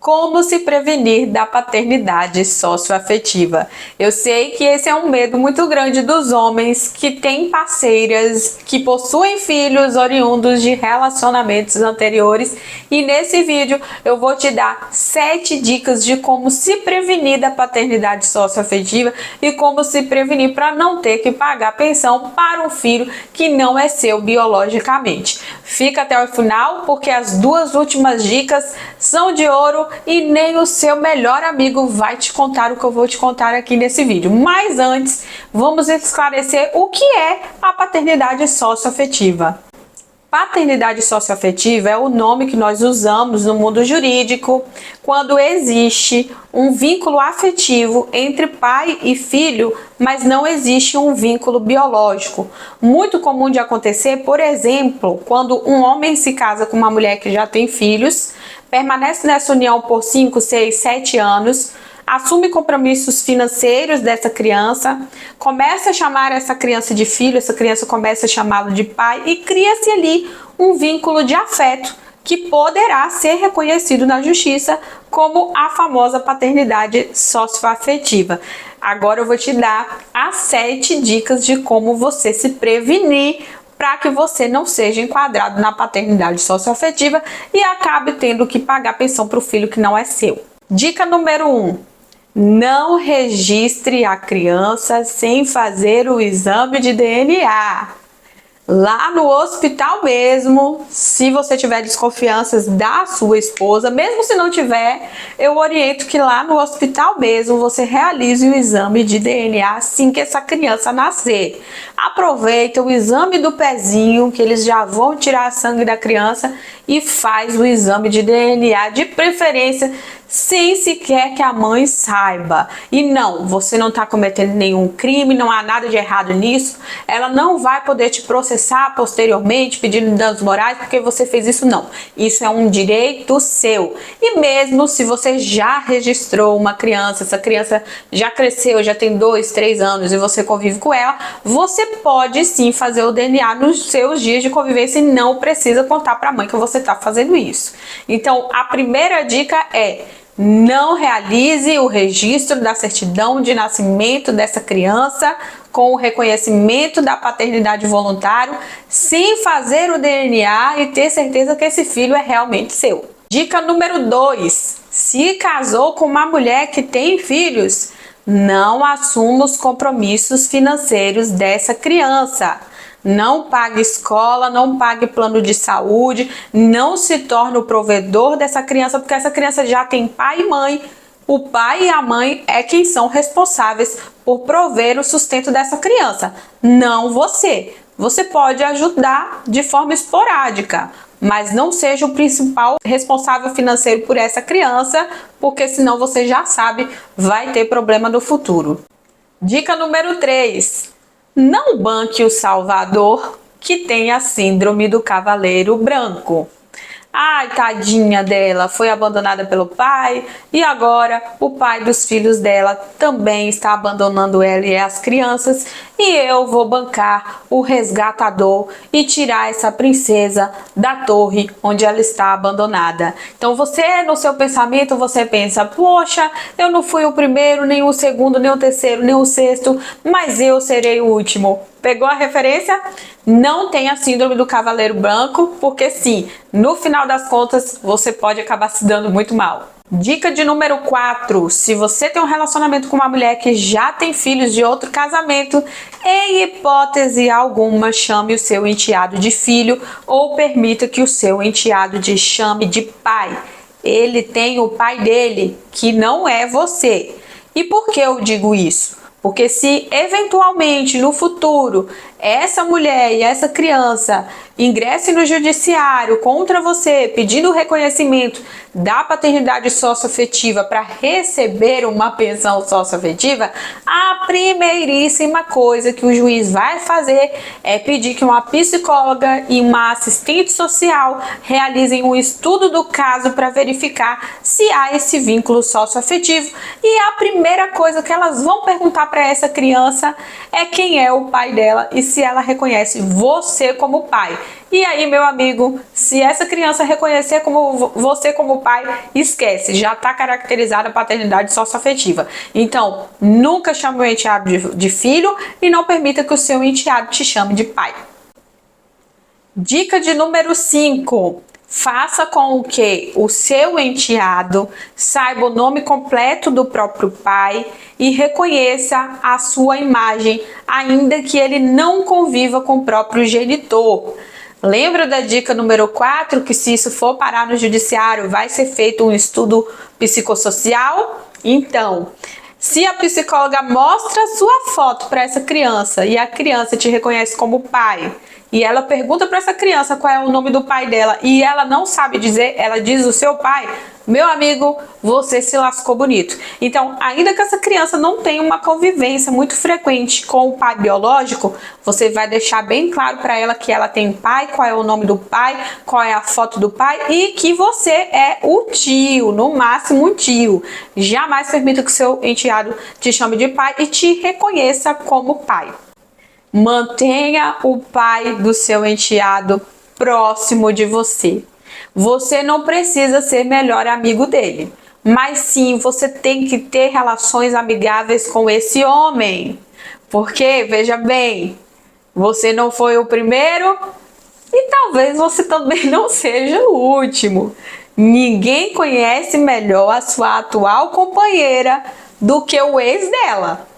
Como se prevenir da paternidade socioafetiva? Eu sei que esse é um medo muito grande dos homens que têm parceiras, que possuem filhos oriundos de relacionamentos anteriores, e nesse vídeo eu vou te dar 7 dicas de como se prevenir da paternidade socioafetiva e como se prevenir para não ter que pagar pensão para um filho que não é seu biologicamente. Fica até o final porque as 2 últimas dicas são de ouro e nem o seu melhor amigo vai te contar o que eu vou te contar aqui nesse vídeo. Mas antes, vamos esclarecer o que é a paternidade socioafetiva. Paternidade socioafetiva é o nome que nós usamos no mundo jurídico quando existe um vínculo afetivo entre pai e filho, mas não existe um vínculo biológico. Muito comum de acontecer, por exemplo, quando um homem se casa com uma mulher que já tem filhos, permanece nessa união por 5, 6, 7 anos, assume compromissos financeiros dessa criança, começa a chamar essa criança de filho, essa criança começa a chamá-lo de pai e cria-se ali um vínculo de afeto que poderá ser reconhecido na justiça como a famosa paternidade socioafetiva. Agora eu vou te dar as 7 dicas de como você se prevenir para que você não seja enquadrado na paternidade socioafetiva e acabe tendo que pagar pensão para o filho que não é seu. Dica número 1. Não registre a criança sem fazer o exame de DNA. Lá no hospital mesmo, se você tiver desconfianças da sua esposa, mesmo se não tiver, eu oriento que lá no hospital mesmo você realize o exame de DNA assim que essa criança nascer. Aproveita o exame do pezinho, que eles já vão tirar sangue da criança, e faz o exame de DNA, de preferência sem sequer que a mãe saiba. E não, você não está cometendo nenhum crime, não há nada de errado nisso. Ela não vai poder te processar posteriormente pedindo danos morais porque você fez isso, não. Isso é um direito seu. E mesmo se você já registrou uma criança, essa criança já cresceu, já tem 2, 3 anos e você convive com ela, você pode sim fazer o DNA nos seus dias de convivência e não precisa contar para a mãe que você está fazendo isso. Então, a primeira dica é: não realize o registro da certidão de nascimento dessa criança com o reconhecimento da paternidade voluntário sem fazer o DNA e ter certeza que esse filho é realmente seu. Dica número 2. Se casou com uma mulher que tem filhos, não assuma os compromissos financeiros dessa criança. Não pague escola, não pague plano de saúde, não se torne o provedor dessa criança, porque essa criança já tem pai e mãe. O pai e a mãe é quem são responsáveis por prover o sustento dessa criança, não você. Você pode ajudar de forma esporádica, mas não seja o principal responsável financeiro por essa criança, porque senão você já sabe, vai ter problema no futuro. Dica número 3. Não banque o salvador que tem a síndrome do cavaleiro branco. Ai, tadinha dela, foi abandonada pelo pai e agora o pai dos filhos dela também está abandonando ela e as crianças, e eu vou bancar o resgatador e tirar essa princesa da torre onde ela está abandonada. Então você, no seu pensamento, você pensa: poxa, eu não fui o primeiro, nem o segundo, nem o terceiro, nem o sexto, mas eu serei o último. Pegou a referência? Não tenha síndrome do cavaleiro branco, porque sim, no final das contas, você pode acabar se dando muito mal. Dica de número 4. Se você tem um relacionamento com uma mulher que já tem filhos de outro casamento, em hipótese alguma, chame o seu enteado de filho ou permita que o seu enteado te chame de pai. Ele tem o pai dele, que não é você. E por que eu digo isso? Porque se eventualmente no futuro essa mulher e essa criança ingressem no judiciário contra você pedindo o reconhecimento da paternidade socioafetiva para receber uma pensão socioafetiva, a primeiríssima coisa que o juiz vai fazer é pedir que uma psicóloga e uma assistente social realizem um estudo do caso para verificar se há esse vínculo socioafetivo, e a primeira coisa que elas vão perguntar para essa criança é quem é o pai dela e se ela reconhece você como pai. E aí, meu amigo, se essa criança reconhecer como você como pai, esquece, já está caracterizada a paternidade socioafetiva. Então, nunca chame o enteado de filho e não permita que o seu enteado te chame de pai. Dica de número 5. Faça com que o seu enteado saiba o nome completo do próprio pai e reconheça a sua imagem, ainda que ele não conviva com o próprio genitor. Lembra da dica número 4, que se isso for parar no judiciário, vai ser feito um estudo psicossocial? Então, se a psicóloga mostra a sua foto para essa criança e a criança te reconhece como pai, e ela pergunta para essa criança qual é o nome do pai dela e ela não sabe dizer, ela diz o seu pai, meu amigo, você se lascou bonito. Então, ainda que essa criança não tenha uma convivência muito frequente com o pai biológico, você vai deixar bem claro para ela que ela tem pai, qual é o nome do pai, qual é a foto do pai e que você é o tio, no máximo um tio. Jamais permita que o seu enteado te chame de pai e te reconheça como pai. Mantenha o pai do seu enteado próximo de você. Você não precisa ser melhor amigo dele, mas sim você tem que ter relações amigáveis com esse homem. Porque, veja bem, você não foi o primeiro e talvez você também não seja o último. Ninguém conhece melhor a sua atual companheira do que o ex dela.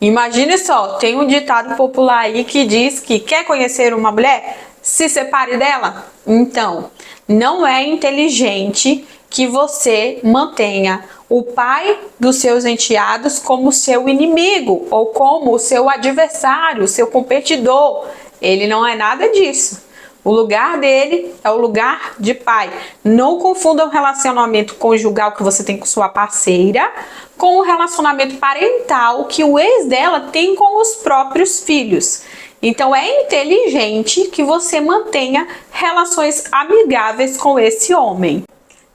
Imagine só, tem um ditado popular aí que diz que quer conhecer uma mulher? Se separe dela. Então, não é inteligente que você mantenha o pai dos seus enteados como seu inimigo ou como o seu adversário, seu competidor. Ele não é nada disso. O lugar dele é o lugar de pai. Não confunda o relacionamento conjugal que você tem com sua parceira com o relacionamento parental que o ex dela tem com os próprios filhos. Então é inteligente que você mantenha relações amigáveis com esse homem.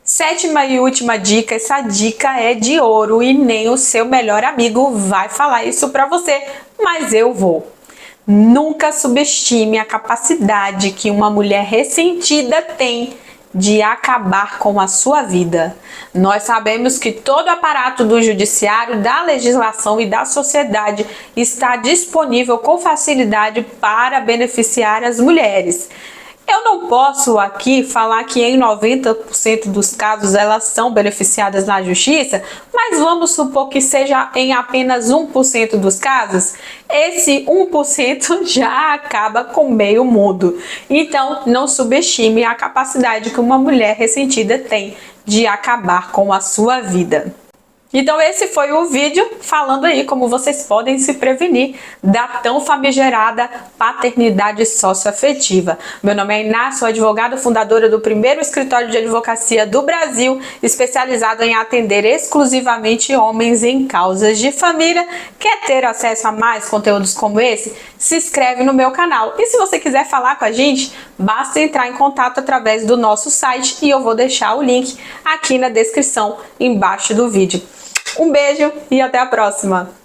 7ª e última dica, essa dica é de ouro e nem o seu melhor amigo vai falar isso para você, mas eu vou. Nunca subestime a capacidade que uma mulher ressentida tem de acabar com a sua vida. Nós sabemos que todo o aparato do judiciário, da legislação e da sociedade está disponível com facilidade para beneficiar as mulheres. Eu não posso aqui falar que em 90% dos casos elas são beneficiadas na justiça, mas vamos supor que seja em apenas 1% dos casos. Esse 1% já acaba com meio mundo. Então, não subestime a capacidade que uma mulher ressentida tem de acabar com a sua vida. Então esse foi o vídeo falando aí como vocês podem se prevenir da tão famigerada paternidade socioafetiva. Meu nome é Iná, sou advogada fundadora do primeiro escritório de advocacia do Brasil, especializado em atender exclusivamente homens em causas de família. Quer ter acesso a mais conteúdos como esse? Se inscreve no meu canal. E se você quiser falar com a gente, basta entrar em contato através do nosso site e eu vou deixar o link aqui na descrição embaixo do vídeo. Um beijo e até a próxima!